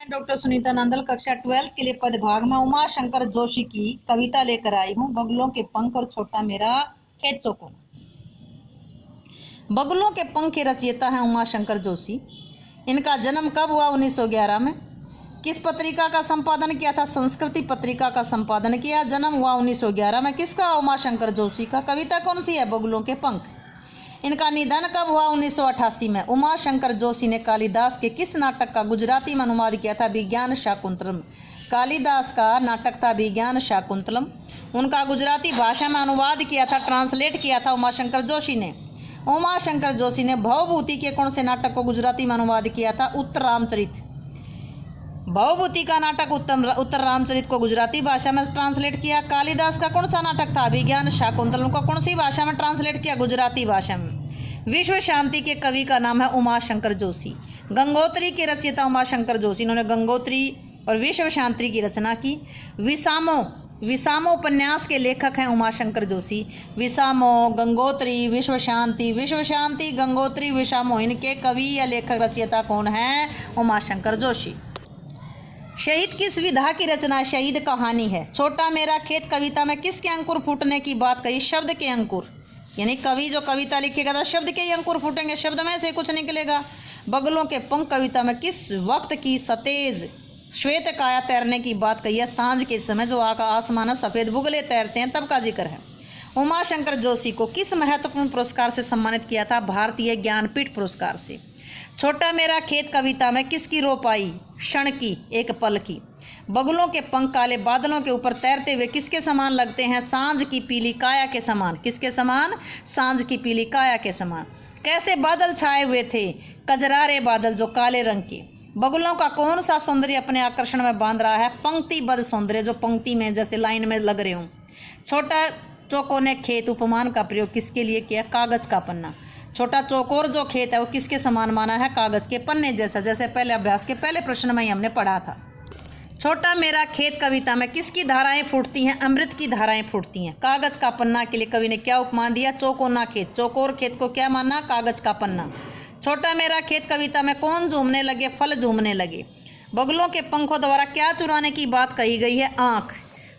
Doctor Sunita Nandal कक्षा 12 के लिए पदभाग में उमा शंकर जोशी की कविता लेकर आई हूँ। बगुलों के पंख और छोटा मेरा खेत चौकोर। बगुलों के पंख के रचयिता हैं उमा शंकर जोशी। इनका जन्म कब हुआ? 1911 में। किस पत्रिका का संपादन किया था? संस्कृति पत्रिका का संपादन किया। जन्म हुआ 1911 में। किसका? उमा शंकर जोशी का। कविता कौन सी है? बगुलों के पंख। इनका निधन कब हुआ? 1988 में। उमा शंकर जोशी ने कालिदास के किस नाटक का गुजराती में अनुवाद किया था? विज्ञान शाकुंतलम। कालिदास का नाटक था विज्ञान शाकुंतलम। उनका गुजराती भाषा में अनुवाद किया था, ट्रांसलेट किया था उमा शंकर जोशी ने। उमा शंकर जोशी ने भवभूति के कौन से नाटक को गुजराती में अनुवाद किया था? उत्तर रामचरित। भवभूति का नाटक उत्तर रामचरित को गुजराती भाषा में ट्रांसलेट किया। कालिदास का कौन सा नाटक था? विज्ञान शाकुंतलम को कौन सी भाषा में ट्रांसलेट किया? गुजराती भाषा में। विश्व शांति के कवि का नाम है उमा शंकर जोशी। गंगोत्री के रचयिता उमा शंकर जोशी। इन्होंने गंगोत्री और विश्व शांति की रचना की। विसामो उपन्यास के लेखक हैं उमा शंकर जोशी। विसामो, गंगोत्री, विश्व शांति, गंगोत्री, विसामो, इनके कवि या लेखक रचयिता कौन है? उमा शंकर जोशी। शहीद किस विधा की रचना? शहीद कहानी है। छोटा मेरा खेत कविता में किसके अंकुर फूटने की बात कही? शब्द के अंकुर। यानी कवि जो कविता लिखेगा तो शब्द के ही अंकुर फूटेंगे, शब्द में से कुछ निकलेगा। बगुलों के पंख कविता में किस वक्त की सतेज श्वेत काया तैरने की बात कही है? सांझ के समय जो आसमान सफेद बुगले तैरते हैं तब का जिक्र है। उमा शंकर जोशी को किस महत्वपूर्ण पुरस्कार से सम्मानित किया था? भारतीय ज्ञानपीठ पुरस्कार से। छोटा मेरा खेत कविता में किसकी रोपाई? क्षण की, एक पल की। बगुलों के पंख काले बादलों के ऊपर तैरते हुए किसके समान लगते हैं? सांझ की पीली काया के समान। किसके समान? सांझ की पीली काया के समान। कैसे बादल छाए हुए थे? कजरारे बादल जो काले रंग के। बगुलों का कौन सा सौंदर्य अपने आकर्षण में बांध रहा है? पंक्तिबद्ध सौंदर्य, जो पंक्ति में जैसे लाइन में लग रहे हों। छोटा चौकोर ने खेत उपमान का प्रयोग किसके लिए किया? कागज का पन्ना। छोटा चौकोर जो खेत है वो किसके समान माना है? कागज के पन्ने जैसा, जैसे पहले अभ्यास के पहले प्रश्न में ही हमने पढ़ा था। छोटा मेरा खेत कविता में किसकी धाराएं फूटती हैं? अमृत की धाराएं फूटती हैं। कागज का पन्ना के लिए कवि ने क्या उपमान दिया? चौकोना खेत। चौकोर खेत को क्या माना? कागज का पन्ना। छोटा मेरा खेत कविता में कौन झूमने लगे? फल झूमने लगे। बगुलों के पंखों द्वारा क्या चुराने की बात कही गई है? आंख।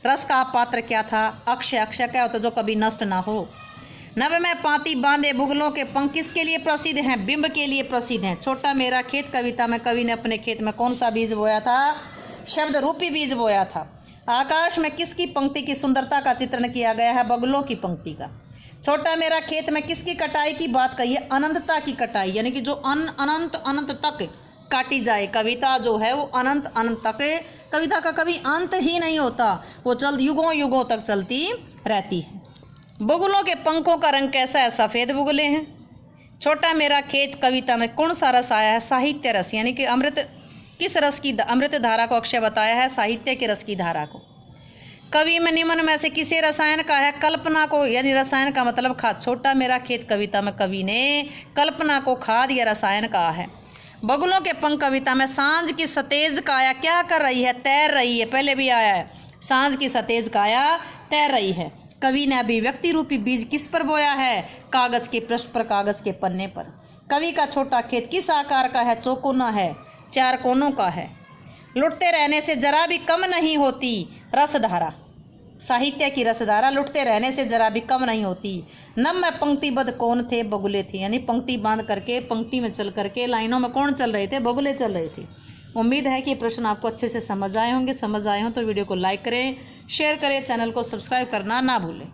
रस का पात्र क्या था? अक्षय। अक्षय क्या होता? जो कभी नष्ट ना हो। नभ में पाती बांधे बगुलों के पंख किसके लिए प्रसिद्ध हैं? बिंब के लिए प्रसिद्ध हैं। छोटा मेरा खेत कविता में कवि ने अपने खेत में कौन सा बीज बोया था? शब्द रूपी बीज बोया था। आकाश में किसकी पंक्ति की सुंदरता का चित्रण किया गया है? बगुलों की पंक्ति का। छोटा मेरा खेत में किसकी कटाई की बात कही है? अनंतता की कटाई, यानी कि जो अनंत तक काटी जाए। कविता जो है वो अनंत तक, कविता का कभी अंत ही नहीं होता, वो युगों युगों तक चलती रहती है। बगुलों के पंखों का रंग कैसा है? सफेद बुगले हैं। छोटा मेरा खेत कविता में कौन सा रस आया है? साहित्य रस, यानी कि अमृत। किस रस की? अमृत धारा को अक्षय बताया है, साहित्य के रस की धारा को। कवि में निम्न में से किसे रसायन का है? कल्पना को, यानी रसायन का मतलब खाद। छोटा मेरा खेत कविता में कवि ने कल्पना को खाद या रसायन कहा है। बगुलों के पंख कविता में सांझ की सतेज काया क्या कर रही है? तैर रही है। पहले भी आया है, सांझ की सतेज काया तैर रही है। कवि ने अभिव्यक्ति रूपी बीज किस पर बोया है? कागज के पृष्ठ पर, कागज के पन्ने पर। कवि का छोटा खेत किस आकार का है? चौकोना है, 4 कोनों का है। लुटते रहने से जरा भी कम नहीं होती रसधारा। साहित्य की रसधारा लुटते रहने से जरा भी कम नहीं होती। नभ में पंक्तिबद्ध कौन थे? बगुले थे। यानी पंक्ति बांध करके, पंक्ति में चल करके, लाइनों में कौन चल रहे थे? बगुले चल रहे थे। उम्मीद है कि प्रश्न आपको अच्छे से समझ आए होंगे। समझ आए हों तो वीडियो को लाइक करें, शेयर करें, चैनल को सब्सक्राइब करना ना भूलें।